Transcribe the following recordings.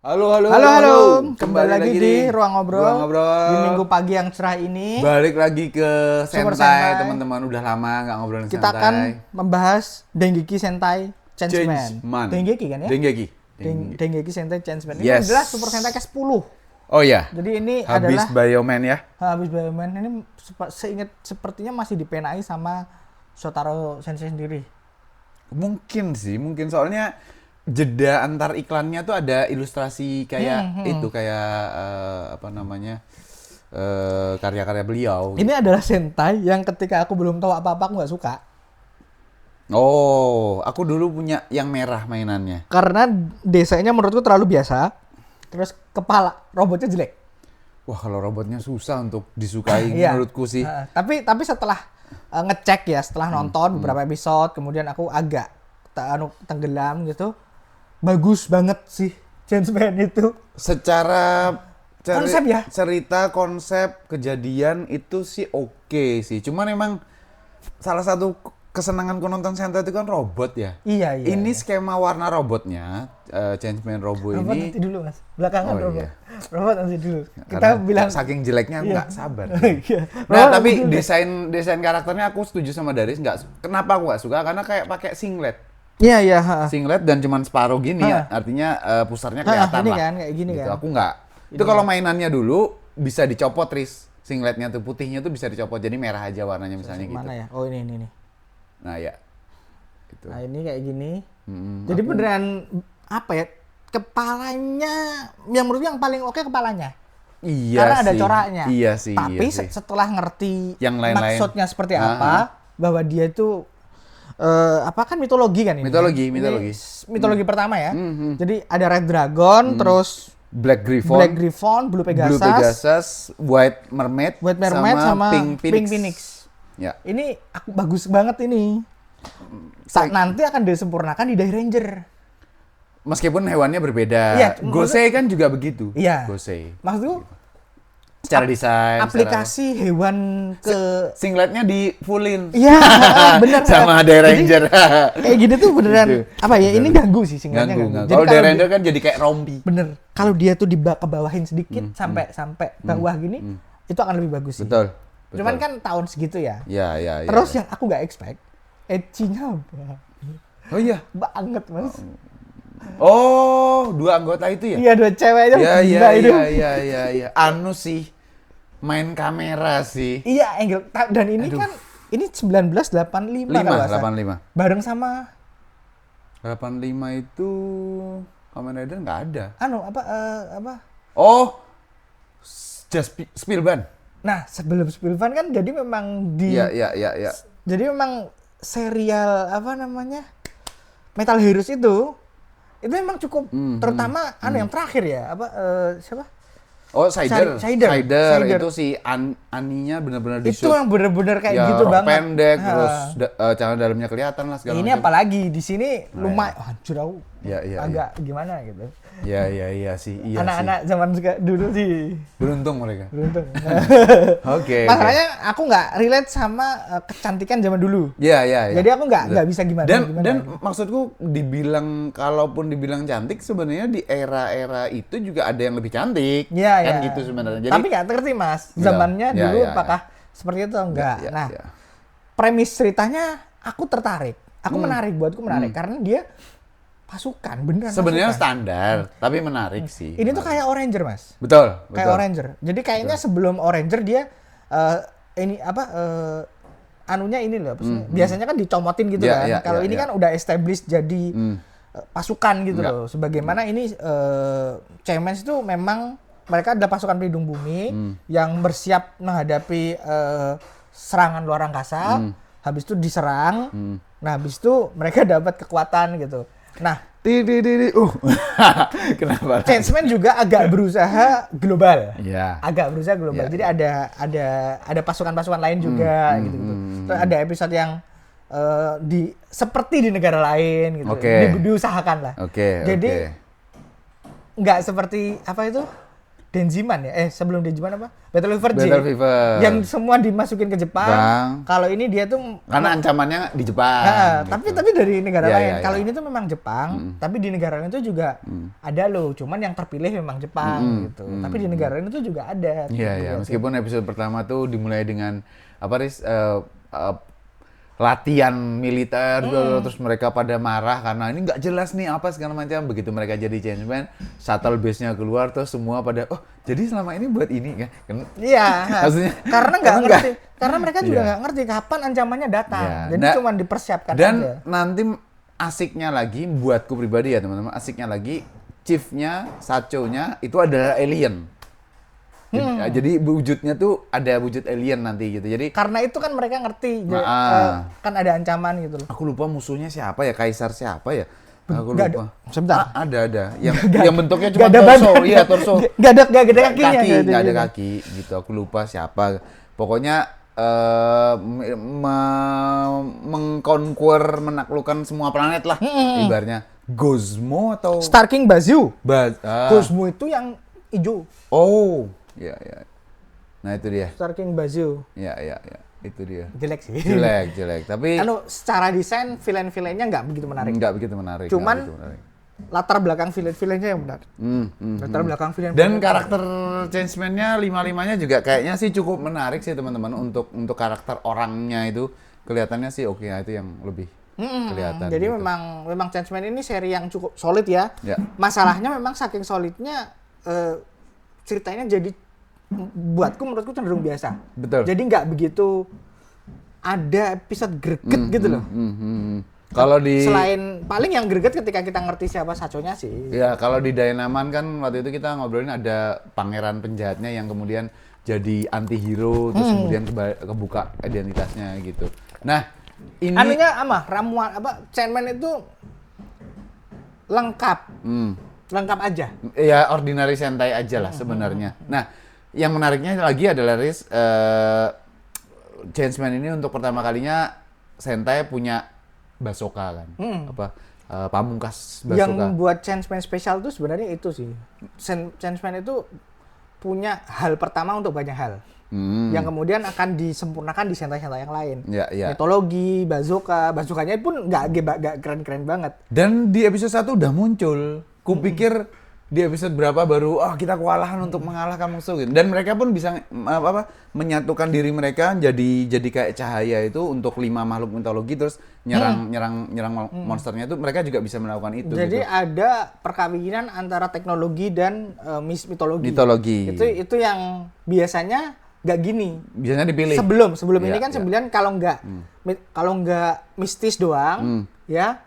Halo, halo, Halo, halo, halo. halo. Kembali lagi di Ruang Ngobrol. Ruang Ngobrol. Di minggu pagi yang cerah ini, Balik lagi ke Super Sentai, Sentai. teman-teman. Udah lama nggak ngobrolin kita Sentai. akan membahas Dengeki Sentai Changeman. Changeman. Dengeki kan ya? Dengeki. Dengeki Sentai Changeman. Ini Yes. adalah Super Sentai ke-10. Oh iya. Jadi ini Habis adalah Bioman ya. habis Bioman ini sepertinya masih dipenai sama Shotaro Sensei sendiri. Mungkin sih, mungkin soalnya jeda antar iklannya tuh ada ilustrasi kayak itu kayak apa namanya? Karya-karya beliau. Ini adalah Sentai yang ketika aku belum tahu apa-apa aku nggak suka. Oh, aku dulu punya yang merah mainannya. Karena desainnya menurutku terlalu biasa. Terus kepala robotnya jelek. Wah, kalau robotnya susah untuk disukai Iya. menurutku sih. Tapi setelah ngecek ya, setelah nonton beberapa episode, kemudian aku agak tenggelam gitu. Bagus banget sih Changeman itu. Secara Konsep ya? cerita, konsep, kejadian itu sih oke sih. Cuman emang salah satu kesenanganku nonton Sentai itu kan robot ya. Iya. Ini skema warna robotnya, Changeman Robo Robot ini. nanti dulu mas, belakangan Oh, robot. iya. Robot nanti dulu. Kita Karena bilang saking jeleknya aku Iya. nggak sabar. Iya. Nah, Robot tapi nanti dulu. desain karakternya aku setuju sama Daris. Kenapa aku nggak suka? Karena kayak pakai singlet. Iya. Singlet dan cuman separuh gini ya, artinya pusarnya kelihatan ini lah. kan, kayak gini Gitu. kan. Aku nggak. Itu kalau mainannya dulu bisa dicopot, Tris. Singletnya tuh putihnya tuh bisa dicopot jadi merah aja warnanya misalnya gitu. Mana ya? Oh ini. Nah ya, itu. Nah ini kayak gini. Mm, Jadi beneran apa ya? Kepalanya, yang menurut yang paling oke kepalanya. Iya Karena ada sih. coraknya. Iya sih. Tapi iya sih. setelah ngerti Yang lain-lain. maksudnya seperti apa, bahwa dia itu apa kan mitologi kan ini? Mitologi, Ini mitologi. mitologi pertama ya. Mhm. Jadi ada Red Dragon, terus Black Griffon, Black Griffon, Blue Blue Pegasus, Pegasus, White Mermaid, White Mermaid sama Pink Pink Phoenix. Phoenix. Ya. Ini bagus banget ini. Nanti akan disempurnakan di Die Ranger. Meskipun hewannya berbeda. Iya, Gosei kan juga begitu. Iya. Gosei. Maksudku Secara desain, aplikasi hewan ke singletnya di fullin. Iya, benar. Sama The Ranger. Kayak gini tuh beneran Gitu. apa ya? Ini ganggu sih singkatnya Ganggu. ganggu. Kalau The Ranger kan jadi kayak rompi. Bener. Kalau dia tuh kebawahin sedikit sampai bawah gini, itu akan lebih bagus sih. Betul. Cuman kan tahun segitu ya. Ya. Terus yang aku nggak expect, ecchinya Oh iya. banget mas. Oh, dua anggota itu ya? Iya dua ceweknya gila itu. Iya. Anu sih, main kamera sih. Iya angle dan ini kan ini 1985 kalau nggak salah. 85. Bareng sama 85 itu Kamen Rider nggak ada. apa? Oh, Just Spielban. Nah sebelum Spielvan kan jadi memang Iya. jadi memang serial apa namanya Metal Heroes itu memang cukup terutama yang terakhir ya siapa Oh, Sider. Sider. Itu si Aninya benar-benar itu yang bener-bener kayak ya, gitu rok banget. pendek, terus celana dalamnya kelihatan lah segala Ini macam. apalagi di sini lumayan hancur aku Iya. agak gimana gitu. Iya sih. Anak-anak zaman dulu sih Beruntung mereka. beruntung. Oke. Masalahnya aku nggak relate sama kecantikan zaman dulu. Iya. Jadi aku nggak bisa gimana. Dan maksudku kalaupun dibilang cantik sebenarnya di era-era itu juga ada yang lebih cantik. Iya. Kan gitu sebenarnya. Jadi Tapi nggak ngerti mas, zamannya Iya, dulu iya, apakah seperti itu atau enggak. Iya, Nah, iya. premis ceritanya aku tertarik. Aku buatku menarik karena dia pasukan beneran. sebenarnya pasukan. standar, tapi menarik sih. Ini tuh kayak Oranger mas. Betul. Kayak Oranger. Jadi kayaknya sebelum Oranger dia ini apa anunya ini loh. Biasanya kan dicomotin gitu Iya, kan. iya, Kalau iya, ini iya. kan udah established jadi pasukan gitu Iya. loh. Sebagaimana ini Cemens itu memang mereka adalah pasukan pelindung bumi yang bersiap menghadapi serangan luar angkasa. Habis itu diserang. Nah, habis itu mereka dapat kekuatan gitu. Nah, Kenapa? Changeman juga agak berusaha global. Iya. Agak berusaha global. Iya, Jadi ada pasukan-pasukan lain juga gitu. Terus ada episode yang seperti di negara lain gitu. Oke. Diusahakan lah. Oke. Jadi nggak seperti apa itu? Denziman ya? Sebelum Denziman apa? Battle Fever J. Battle Fever. Yang semua dimasukin ke Jepang. Kalau ini dia tuh karena ancamannya di Jepang. Gitu. Tapi dari negara Ya, lain. ya, Kalau ya. ini tuh memang Jepang, tapi di negara lain tuh juga ada loh. Cuman yang terpilih memang Jepang gitu. Tapi di negara lain itu juga ada. Iya, iya. Meskipun episode pertama tuh dimulai dengan apa Riz? Latihan militer terus mereka pada marah karena ini nggak jelas nih apa segala macam. Begitu mereka jadi changeman, shuttle base-nya keluar terus semua pada jadi selama ini buat ini kan. Iya. Maksudnya karena nggak ngerti. Karena mereka juga nggak ngerti kapan ancamannya datang. Iya. Jadi cuma dipersiapkan dan aja. nanti asiknya lagi buatku pribadi ya teman-teman, asiknya lagi chiefnya, Sacho-nya itu adalah alien. Jadi wujudnya tuh ada wujud alien nanti gitu. Jadi karena itu kan mereka ngerti kan ada ancaman gitu loh. aku lupa musuhnya siapa ya, kaisar siapa ya? Aku Nggak lupa. Sebentar. Ada. Yang bentuknya cuma Nggak ada torso. badan. Iya, torso. Nggak ada kakinya. Nggak ada kaki gitu. Aku lupa siapa. Pokoknya mengconquer, menaklukkan semua planet lah. Ibaratnya Gozmo atau Star King Bazu. Gozmo itu yang hijau. Oh, ya. Nah, itu dia. Star King Bazu. Ya. Itu dia. Jelek sih. Jelek. Tapi secara desain villain-villainnya nggak begitu menarik. nggak begitu menarik. Cuman nggak begitu menarik. latar belakang villain-villainnya yang menarik. Latar belakang villain. Dan karakter changeman-nya 5-5-nya juga kayaknya sih cukup menarik sih teman-teman, untuk karakter orangnya itu kelihatannya sih oke, itu yang lebih kelihatan. Jadi gitu. memang Changeman ini seri yang cukup solid ya. Ya. Masalahnya memang saking solidnya ceritanya jadi menurutku cenderung biasa. Betul. Jadi nggak begitu ada episode greget gitu loh. Kalau di Selain paling yang greget ketika kita ngerti siapa Sacho-nya sih. ya kalau di Dynaman kan waktu itu kita ngobrolin ada pangeran penjahatnya yang kemudian jadi anti-hero terus kemudian kebuka identitasnya gitu. Nah, ini ramuan Changeman itu lengkap. Lengkap aja. Ya ordinary Sentai aja lah sebenarnya. Nah, yang menariknya lagi adalah Riz, Changeman ini untuk pertama kalinya Sentai punya Basoka kan. Pamungkas Basoka. Yang buat Changeman spesial tuh sebenarnya itu sih. Changeman itu punya hal pertama untuk banyak hal. Yang kemudian akan disempurnakan di Sentai-Sentai yang lain. Ya. Mitologi, bazooka-nya pun nggak keren-keren banget. Dan di episode 1 udah muncul. Kupikir di episode berapa baru kita kewalahan untuk mengalahkan musuh gitu. Dan mereka pun bisa menyatukan diri mereka jadi kayak cahaya itu untuk 5 makhluk mitologi terus nyerang monsternya itu mereka juga bisa melakukan itu. Jadi gitu. ada perkawinan antara teknologi dan mitologi. Itu yang biasanya nggak gini. Biasanya dipilih. Sebelum ini kan sembilan kalau nggak mistis doang, ya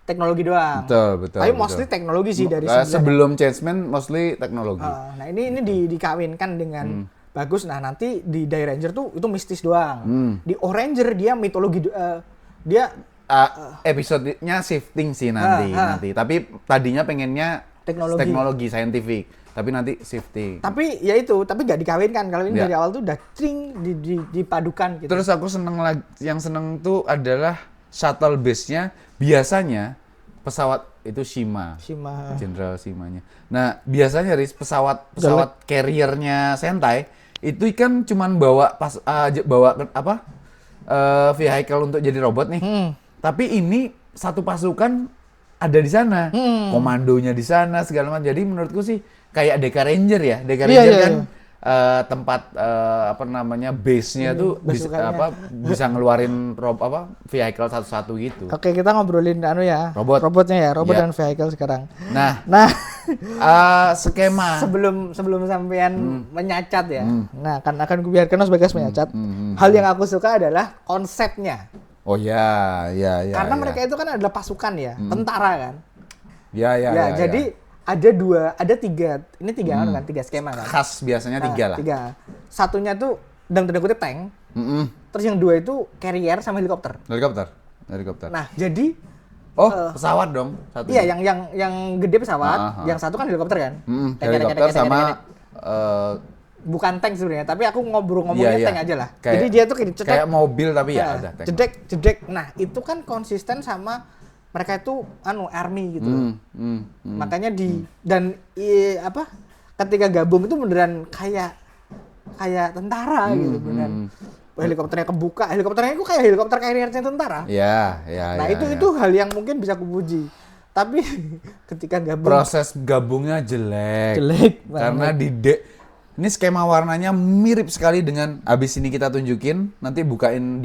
teknologi doang. Betul. Tapi mostly teknologi sih dari sebelum Changeman mostly teknologi. Nah ini dikawinkan dengan bagus. Nah nanti di Die Ranger tuh itu mistis doang. Di Oranger dia mitologi dia episodenya shifting sih nanti. Tapi tadinya pengennya teknologi saintifik. Tapi nanti shifting. Tapi nggak dikawinkan. Kalau ini dari awal tuh udah dipadukan gitu. Terus aku yang seneng tuh adalah shuttle base-nya biasanya pesawat itu Shima. Jenderal Shimanya. Nah, biasanya pesawat carrier-nya Sentai itu kan cuman bawa vehicle untuk jadi robot nih. Tapi ini satu pasukan ada di sana. Komandonya di sana segala macam. Jadi menurutku sih kayak Deka Ranger ya. Deka Ranger kan tempat base-nya tuh bisa ngeluarin vehicle satu-satu gitu. Oke, kita ngobrolin robotnya ya, dan vehicle sekarang. Nah, skema sebelum sampean menyacat ya. Nah, akan kubiarkan Mas Bagas menyacat. Hal yang aku suka adalah konsepnya. Oh ya. Karena mereka itu kan adalah pasukan ya, tentara kan. Ya. Jadi ada tiga skema kan. Khas biasanya 3 lah. 3. Satunya tuh dalam tanda kutip tank. Terus yang 2 itu carrier sama helikopter. Helikopter. Nah, jadi pesawat dong satu. Iya, yang gede pesawat, yang satu kan helikopter kan. Helikopter sama bukan tank sebenarnya, tapi aku ngomongnya tank aja lah. Jadi dia tuh kayak mobil tapi ya ada tank. Jedek. Nah, itu kan konsisten sama mereka itu army gitu. Makanya ketika gabung itu beneran kayak tentara gitu beneran. Helikopternya kebuka, helikopternya itu kayak helikopter carrier-nya tentara. Ya. Nah, itu hal yang mungkin bisa kupuji. Tapi ketika gabung Proses gabungnya jelek. Karena ini skema warnanya mirip sekali dengan abis ini kita tunjukin, nanti bukain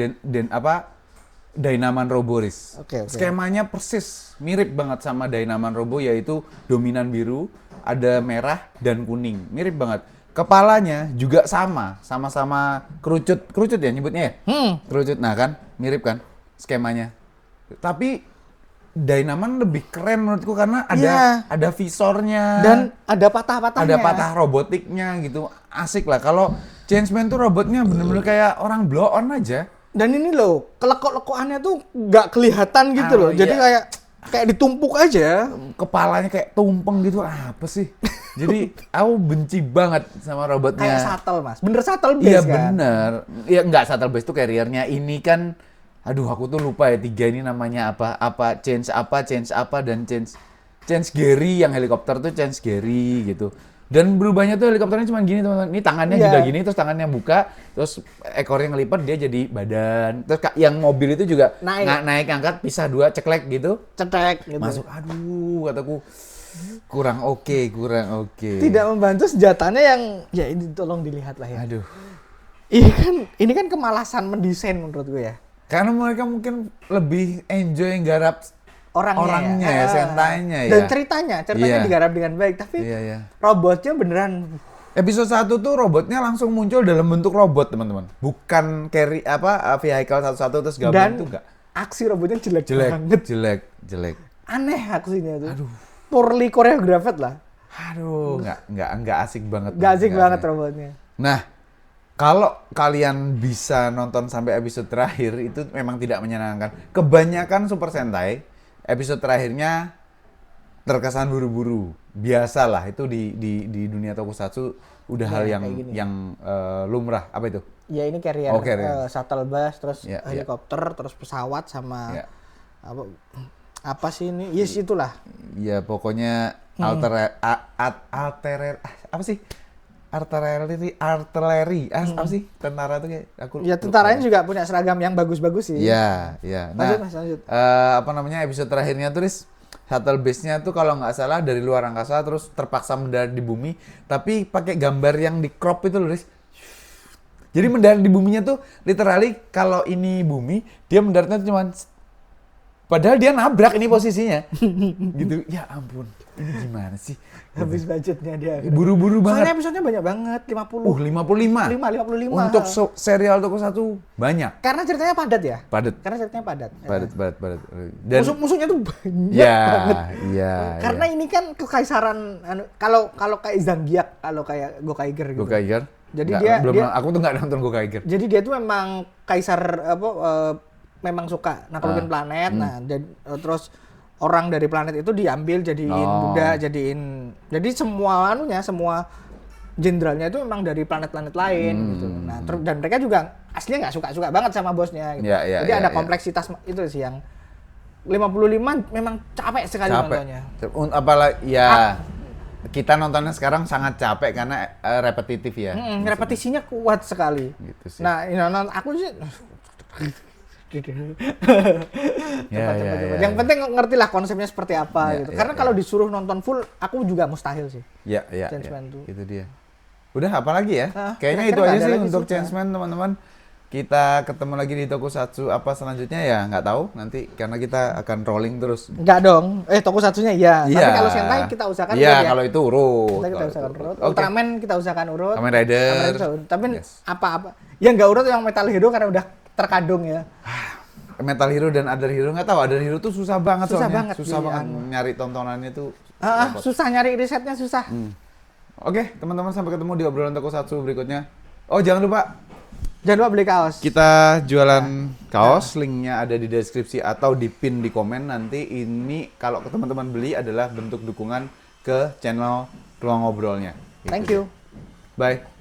Dynaman Roboris. Oke. Skemanya persis mirip banget sama Dynaman Robo, yaitu dominan biru, ada merah dan kuning. Mirip banget. Kepalanya juga sama-sama kerucut ya nyebutnya ya? Kerucut, nah kan, mirip kan skemanya. Tapi Dynaman lebih keren menurutku karena ada visornya dan ada patah-patahnya. Ada patah robotiknya gitu, asik lah. Kalau Changeman tuh robotnya bener-bener kayak orang blow on aja. Dan ini loh, kelekok-lekokannya tuh nggak kelihatan gitu loh. Jadi kayak ditumpuk aja. Kepalanya kayak tumpeng gitu, apa sih? Jadi aku benci banget sama robotnya. Kayak shuttle, Mas. Bener shuttle base iya, kan? Iya bener. Iya nggak shuttle base tuh carrier-nya. Ini kan, aduh aku tuh lupa ya 3 ini namanya apa. Change dan Change Gary. Yang helikopter tuh Change Gary gitu. Dan berubahnya tuh helikopternya cuma gini teman-teman. Ini tangannya juga gini, terus tangannya buka, terus ekornya ngelipat dia jadi badan. Terus yang mobil itu juga naik angkat, pisah 2, ceklek gitu. Cetek gitu. Masuk, aduh kataku kurang oke. Tidak membantu senjatanya yang ya ini tolong dilihat lah ya. Aduh. Ini kan kemalasan mendesain menurut gue ya. Karena mereka mungkin lebih enjoy garap orangnya ya, sentainya ya. Dan ceritanya digarap dengan baik, tapi robotnya beneran. Episode 1 tuh robotnya langsung muncul dalam bentuk robot, teman-teman. Bukan vehicle satu-satu terus gabung tuh enggak. Aksi robotnya jelek banget. Jelek. Aneh aksinya tuh. Aduh. Poorly choreographed lah. Aduh, enggak asik banget. Enggak asik banget robotnya. Nah, kalau kalian bisa nonton sampai episode terakhir itu memang tidak menyenangkan. Kebanyakan Super Sentai episode terakhirnya terkesan buru-buru. Biasalah itu di dunia tokusatsu udah hal yang lumrah. Apa itu? Ya ini carrier. Shuttle bus, terus helikopter, terus pesawat sama apa sih ini? Yes, itulah. Ya pokoknya apa sih? Artileri, apa sih? Tentara tuh kayak aku. Ya tentaranya juga punya seragam yang bagus-bagus sih. Iya. Nah, lanjut. Episode terakhirnya tuh shuttle base-nya tuh kalau nggak salah dari luar angkasa terus terpaksa mendarat di bumi, tapi pakai gambar yang di crop itu loh, Riz. Jadi mendarat di buminya tuh literally kalau ini bumi, dia mendaratnya cuma padahal dia nabrak ini posisinya. Gitu. Ya ampun. Ini gimana sih? Habis budgetnya dia. Buru-buru banget. Soalnya episodenya banyak banget, 50. 55. Untuk serial Tokusatsu banyak. Karena ceritanya padat ya? Padat. Padat. Dan musuh-musuhnya tuh banyak banget. Iya. Karena ini kan kekaisaran kalau kayak Zangiak, kalau kayak Gokaiger gitu. Gokaiger. Jadi aku tuh nggak nonton Gokaiger. Jadi dia tuh memang kaisar memang suka naklukin planet. Nah, terus orang dari planet itu diambil jadiin budak, jadi semua jenderalnya itu memang dari planet-planet lain gitu. Nah, dan mereka juga aslinya nggak suka banget sama bosnya gitu. Jadi ada kompleksitas itu sih yang 55 memang capek sekali nontonnya. Apalagi kita nontonnya sekarang sangat capek karena repetitif ya. Repetisinya kuat sekali. Gitu sih. Nah, aku sih Yang penting ngerti lah konsepnya seperti apa gitu. Karena kalau disuruh nonton full, aku juga mustahil sih. Changeman tuh. Itu dia. Udah apalagi ya? Kayaknya itu aja sih untuk Changeman, teman-teman. Kita ketemu lagi di Tokusatsu apa selanjutnya ya nggak tahu nanti karena kita akan rolling terus. Nggak dong. Tokusatsunya iya. Tapi kalau Sentai kita usahakan urut ya. Kalau itu urut. Kita usahakan urut. Ultraman kita usahakan urut. Kamen Rider. Tapi apa-apa. Yang nggak urut yang Metal Hero karena udah terkadung ya. Metal Hero dan Other Hero nggak tahu. Other Hero tuh susah banget susah soalnya. Banget nyari tontonannya tuh. Susah nyari risetnya susah. Oke, teman-teman sampai ketemu di obrolan Tokusatsu berikutnya. Oh, jangan lupa beli kaos. Kita jualan kaos, linknya ada di deskripsi atau di pin di komen. Nanti ini kalau teman-teman beli adalah bentuk dukungan ke channel Ruang Ngobrolnya. Thank you. Bye.